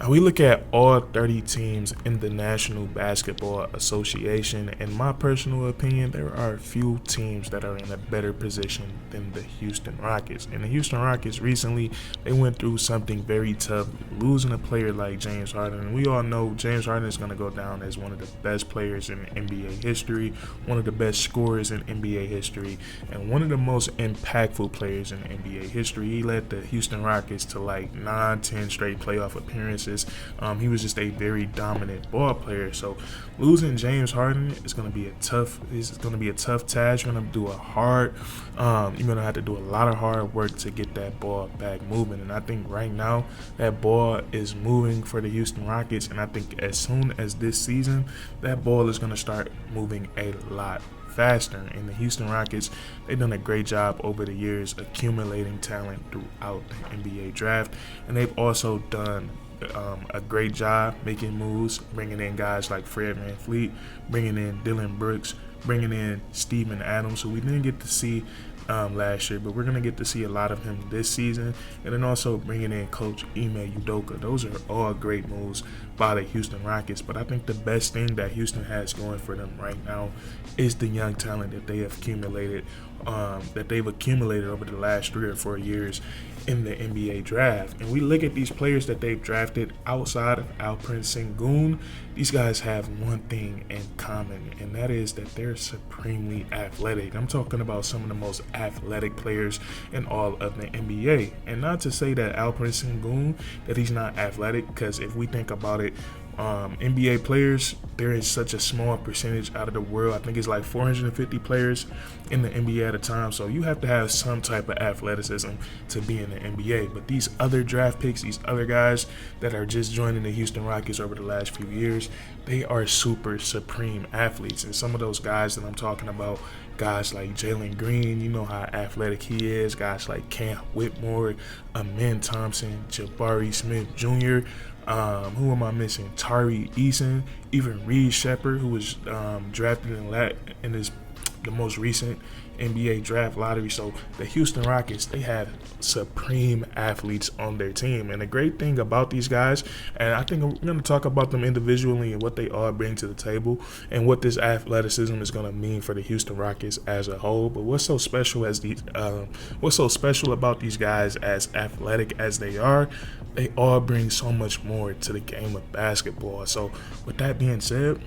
We look at all 30 teams in the National Basketball Association. In my personal opinion, there are a few teams that are in a better position than the Houston Rockets. And the Houston Rockets recently, they went through something very tough, losing a player like James Harden. And we all know James Harden is going to go down as one of the best players in NBA history, one of the best scorers in NBA history, and one of the most impactful players in NBA history. He led the Houston Rockets to like 9-10 straight playoff appearances. He was just a very dominant ball player. So losing James Harden is going to be a tough. It's going to be a tough task. You're going to do a hard. You're going to have to do a lot of hard work to get that ball back moving. And I think right now that ball is moving for the Houston Rockets. And I think as soon as this season, that ball is going to start moving a lot faster. And the Houston Rockets, they've done a great job over the years accumulating talent throughout the NBA draft, and they've also done a great job making moves, bringing in guys like Fred VanVleet, bringing in Dylan Brooks, bringing in Steven Adams, who we didn't get to see last year, but we're going to get to see a lot of him this season, and then also bringing in Coach Ime Udoka. Those are all great moves by the Houston Rockets, but I think the best thing that Houston has going for them right now is the young talent that they have accumulated, over the last 3 or 4 years in the NBA draft. And we look at these players that they've drafted outside of Alperen Sengun. These guys have one thing in common, and that is that they're supremely athletic. I'm talking about some of the most athletic players in all of the NBA. And not to say that Alperen Sengun, that he's not athletic, because if we think about it, NBA players, there is such a small percentage out of the world. I think it's like 450 players in the NBA at a time. So you have to have some type of athleticism to be in the NBA. But these other draft picks, these other guys that are just joining the Houston Rockets over the last few years, they are super supreme athletes. And some of those guys that I'm talking about, guys like Jalen Green, you know how athletic he is. Guys like Cam Whitmore, Amen Thompson, Jabari Smith Jr., who am I missing? Tari Eason, even Reed Shepard, who was drafted in the most recent NBA draft lottery. So the Houston Rockets, they have supreme athletes on their team. And the great thing about these guys, and I think we're going to talk about them individually and what they all bring to the table and what this athleticism is going to mean for the Houston Rockets as a whole. But what's so special about these guys, as athletic as they are, they all bring so much more to the game of basketball. So with that being said,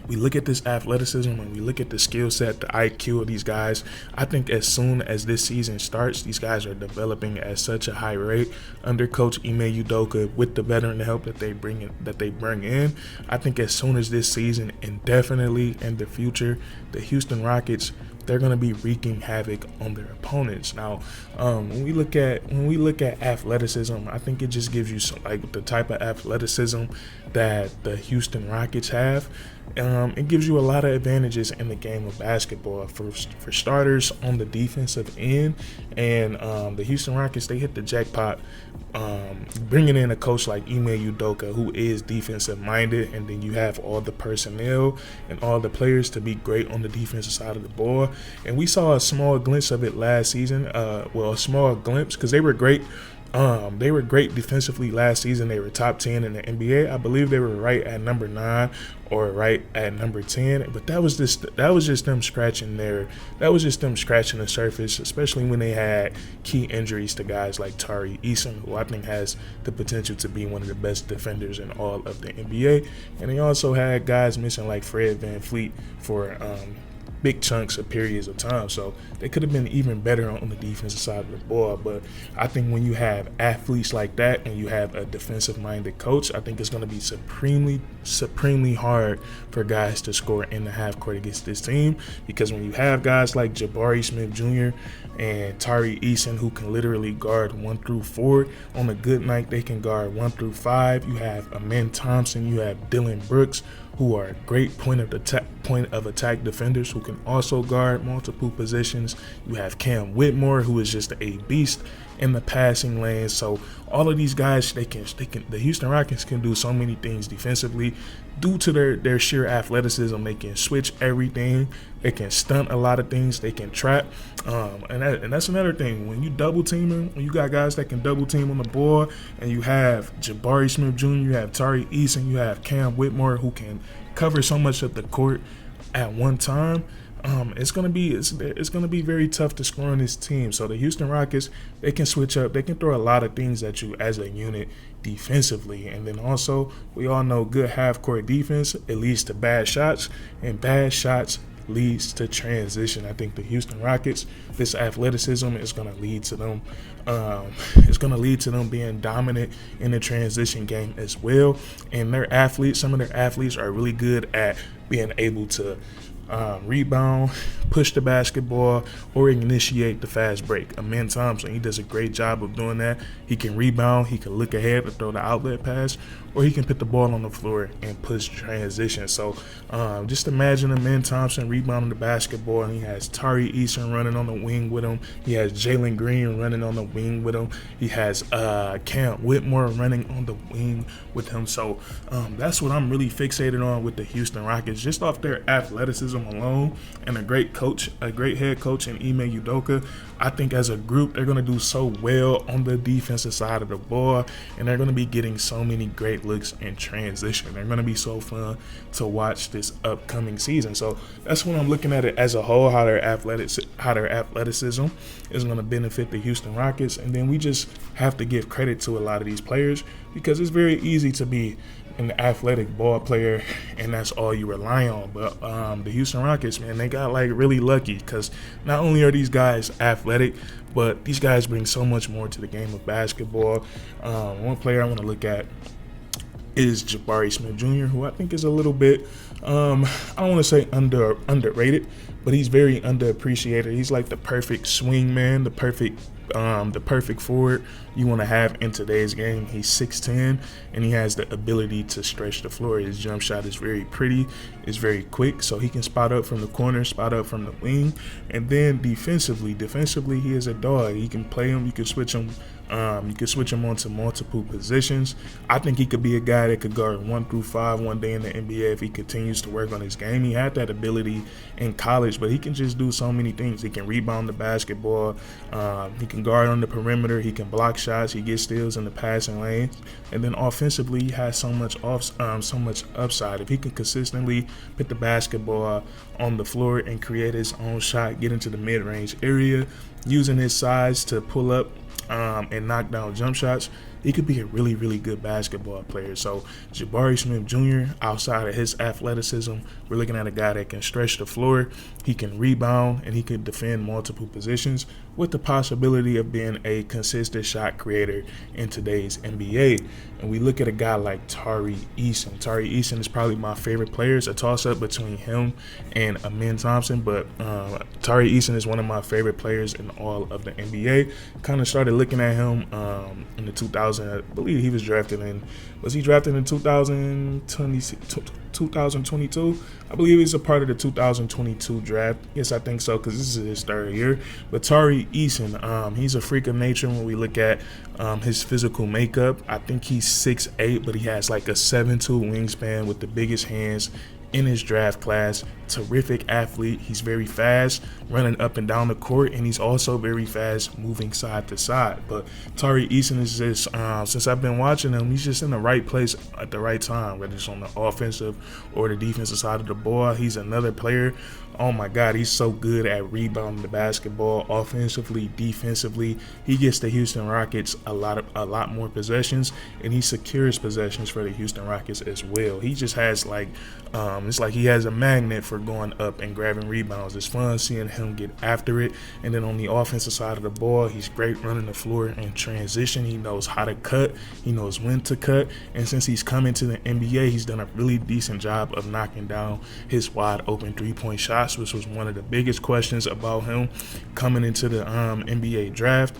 we look at this athleticism and we look at the skill set, the IQ of these guys. I think as soon as this season starts, these guys are developing at such a high rate under Coach Ime Udoka with the veteran help that they bring in. I think as soon as this season, and definitely in the future, the Houston Rockets, they're going to be wreaking havoc on their opponents. Now, when we look at athleticism, I think it just gives you the type of athleticism that the Houston Rockets have. It gives you a lot of advantages in the game of basketball. For starters, on the defensive end, and the Houston Rockets, they hit the jackpot bringing in a coach like Ime Udoka, who is defensive minded, and then you have all the personnel and all the players to be great on the defensive side of the ball. And we saw a small glimpse of it last season. A small glimpse, because they were great. They were great defensively last season. They were top 10 in the NBA. I believe they were right at number 9 or right at number 10. But that was just them scratching the surface, especially when they had key injuries to guys like Tari Eason, who I think has the potential to be one of the best defenders in all of the NBA. And they also had guys missing like Fred VanVleet for big chunks of periods of time. So they could have been even better on the defensive side of the ball. But I think when you have athletes like that and you have a defensive-minded coach, I think it's going to be supremely hard for guys to score in the half court against this team. Because when you have guys like Jabari Smith Jr. and Tari Eason, who can literally guard 1 through 4, on a good night they can guard 1 through 5. You have Amen Thompson, you have Dylan Brooks, who are great point of attack defenders who can also guard multiple positions. You have Cam Whitmore, who is just a beast in the passing lane. So all of these guys, the Houston Rockets can do so many things defensively due to their sheer athleticism. They can switch everything. They can stunt a lot of things. They can trap. And that's another thing. When you double teaming, when you got guys that can double team on the ball, and you have Jabari Smith Jr., you have Tari Eason, you have Cam Whitmore, who can cover so much of the court at one time, it's gonna be very tough to score on this team. So the Houston Rockets, they can switch up, they can throw a lot of things at you as a unit defensively, and then also we all know good half court defense, it leads to bad shots, and bad shots leads to transition. I think the Houston Rockets, this athleticism is going to lead to them. It's going to lead to them being dominant in the transition game as well. And some of their athletes are really good at being able to rebound, push the basketball, or initiate the fast break. Amen Thompson, he does a great job of doing that. He can rebound, he can look ahead to throw the outlet pass, or he can put the ball on the floor and push transition. So just imagine Amen Thompson rebounding the basketball, and he has Tari Eason running on the wing with him. He has Jalen Green running on the wing with him. He has Cam Whitmore running on the wing with him. So that's what I'm really fixated on with the Houston Rockets, just off their athleticism alone, and a great head coach in Ime Udoka. I think as a group, they're going to do so well on the defensive side of the ball, and they're going to be getting so many great looks in transition. They're going to be so fun to watch this upcoming season. So that's when I'm looking at it as a whole, how their athleticism is going to benefit the Houston Rockets. And then we just have to give credit to a lot of these players, because it's very easy to be an athletic ball player and that's all you rely on. But the Houston Rockets, man, they got like really lucky, because not only are these guys athletic, but these guys bring so much more to the game of basketball. One player I want to look at is Jabari Smith Jr., who I think is a little bit, I don't want to say underrated, but he's very underappreciated. He's like the perfect swing man, the perfect forward you want to have in today's game. He's 6'10", and he has the ability to stretch the floor. His jump shot is very pretty, it's very quick, so he can spot up from the corner, spot up from the wing. And then defensively, he is a dog. You can play him, you can switch him. You can switch him onto multiple positions. I think he could be a guy that could guard 1 through 5 one day in the NBA if he continues to work on his game. He had that ability in college, but he can just do so many things. He can rebound the basketball. He can guard on the perimeter. He can block shots. He gets steals in the passing lane. And then offensively, he has so much upside. If he can consistently put the basketball on the floor and create his own shot, get into the mid-range area, using his size to pull up and knock down jump shots, he could be a really, really good basketball player. So Jabari Smith Jr., outside of his athleticism, we're looking at a guy that can stretch the floor, he can rebound, and he can defend multiple positions, with the possibility of being a consistent shot creator in today's NBA. And we look at a guy like Tari Eason. Tari Eason is probably my favorite player. It's a toss-up between him and Amen Thompson, but Tari Eason is one of my favorite players in all of the NBA. Kind of started looking at him in the 2000s. I believe he was drafted in 2022? I believe he's a part of the 2022 draft. Yes, I think so, because this is his third year. But Tari Eason, he's a freak of nature when we look at his physical makeup. I think he's 6'8", but he has like a 7'2" wingspan with the biggest hands in his draft class. Terrific athlete. He's very fast running up and down the court, and he's also very fast moving side to side. But Tari Eason is just, since I've been watching him, he's just in the right place at the right time, whether it's on the offensive or the defensive side of the ball. He's another player. Oh my God, he's so good at rebounding the basketball, offensively, defensively. He gets the Houston Rockets a lot more possessions, and he secures possessions for the Houston Rockets as well. He just has it's like he has a magnet for going up and grabbing rebounds. It's fun seeing him get after it. And then on the offensive side of the ball, he's great running the floor in transition. He knows how to cut. He knows when to cut. And since he's come into the NBA, he's done a really decent job of knocking down his wide open three-point shots, which was one of the biggest questions about him coming into the NBA draft.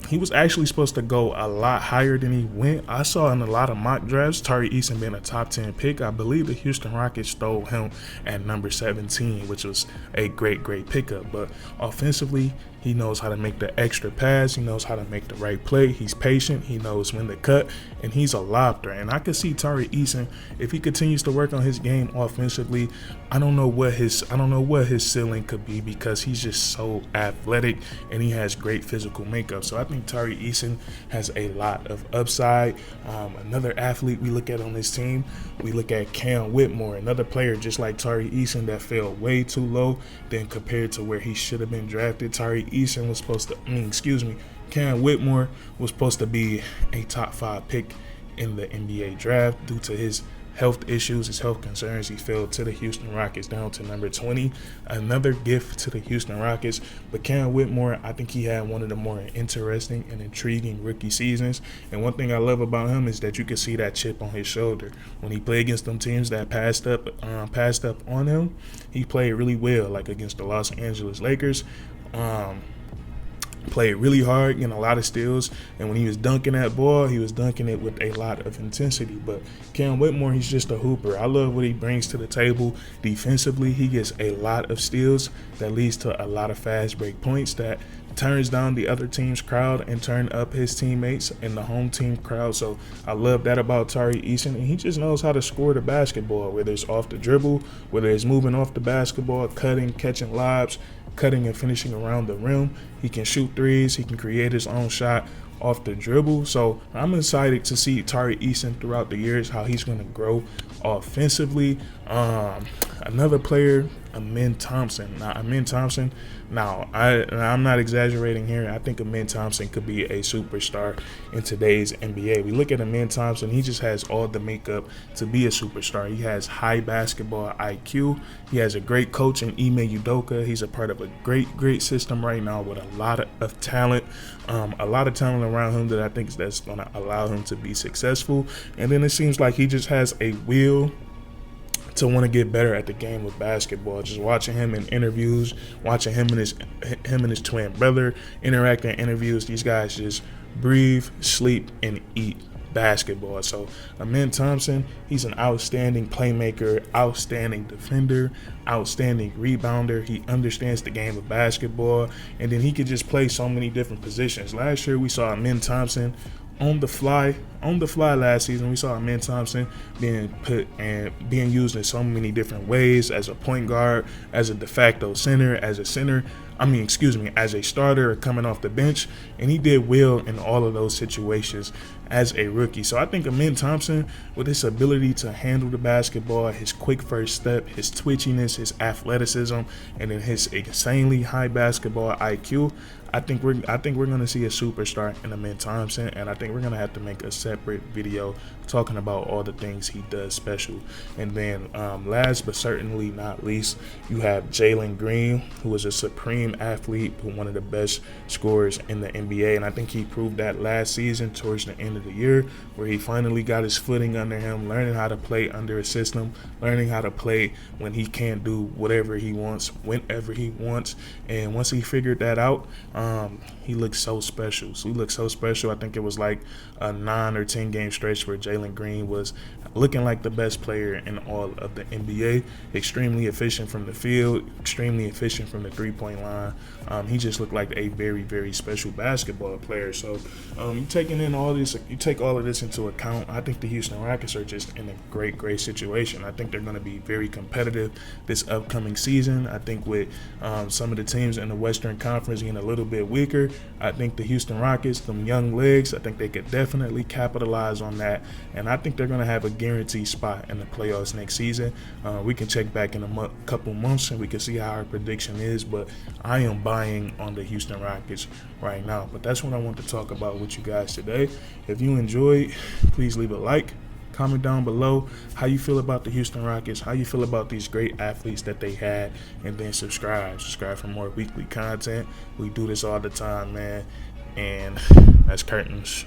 He was actually supposed to go a lot higher than he went. I saw in a lot of mock drafts Tari Eason being a top 10 pick. I believe the Houston Rockets stole him at number 17, which was a great pickup. But offensively, He knows how to make the extra pass. He knows how to make the right play. He's patient. He knows when to cut, and he's a lob threat. And I could see Tari Eason, if he continues to work on his game offensively, I don't know what his ceiling could be, because he's just so athletic and he has great physical makeup. So I think Tari Eason has a lot of upside. Another athlete we look at on this team, we look at Cam Whitmore, another player just like Tari Eason that fell way too low than compared to where he should have been drafted. Cam Whitmore was supposed to be a top 5 pick in the NBA draft. Due to his health issues, his health concerns, he fell to the Houston Rockets, down to number 20. Another gift to the Houston Rockets. But Cam Whitmore, I think he had one of the more interesting and intriguing rookie seasons. And one thing I love about him is that you can see that chip on his shoulder. When he played against them teams that passed up on him, he played really well, like against the Los Angeles Lakers. Played really hard, getting a lot of steals, and when he was dunking that ball, he was dunking it with a lot of intensity. But Cam Whitmore, he's just a hooper. I love what he brings to the table defensively. He gets a lot of steals that leads to a lot of fast break points that turns down the other team's crowd and turn up his teammates and the home team crowd. So I love that about Tari Eason, and he just knows how to score the basketball, whether it's off the dribble, whether it's moving off the basketball, cutting, catching lobs, cutting and finishing around the rim. He can shoot threes. He can create his own shot off the dribble. So I'm excited to see Tari Eason throughout the years, how he's going to grow offensively. Another player, Amin Thompson. Now, I'm not exaggerating here. I think Amin Thompson could be a superstar in today's NBA. We look at Amin Thompson, he just has all the makeup to be a superstar. He has high basketball IQ. He has a great coach in Ime Udoka. He's a part of a great system right now with a lot of talent. Around him that I think that's going to allow him to be successful. And then it seems like he just has a will to want to get better at the game of basketball. Just watching him in interviews, watching him and his twin brother interact in interviews, these guys just breathe, sleep, and eat basketball. So Amin Thompson, he's an outstanding playmaker, outstanding defender, outstanding rebounder. He understands the game of basketball, and then he could just play so many different positions. Last year we saw Amin Thompson on the fly last season. We saw Amin Thompson being used in so many different ways, as a point guard, as a de facto center, as a starter coming off the bench, and he did well in all of those situations as a rookie. So I think Amin Thompson, with his ability to handle the basketball, his quick first step, his twitchiness, his athleticism, and then his insanely high basketball IQ, I think we're going to see a superstar in Amin Thompson, and I think we're going to have to make a separate video talking about all the things he does special. And then last but certainly not least, you have Jalen Green, who is a supreme athlete, one of the best scorers in the NBA, and I think he proved that last season towards the end of the year, where he finally got his footing under him, learning how to play under a system, learning how to play when he can't do whatever he wants, whenever he wants. And once he figured that out, he looked so special. I think it was like a 9 or 10 game stretch where Jalen Green was looking like the best player in all of the NBA. Extremely efficient from the field, extremely efficient from the three-point line. He just looked like a very, very special basketball player. So you take all of this into account, I think the Houston Rockets are just in a great situation. I think they're going to be very competitive this upcoming season. I think with some of the teams in the Western Conference getting a little bit weaker, I think the Houston Rockets, them young legs, I think they could definitely capitalize on that, and I think they're going to have a guaranteed spot in the playoffs next season. We can check back in a couple months and we can see how our prediction is, but I am buying on the Houston Rockets right now. But that's what I want to talk about with you guys today. If you enjoyed, please leave a like. Comment down below how you feel about the Houston Rockets, how you feel about these great athletes that they had, and then subscribe for more weekly content. We do this all the time, man, and that's curtains.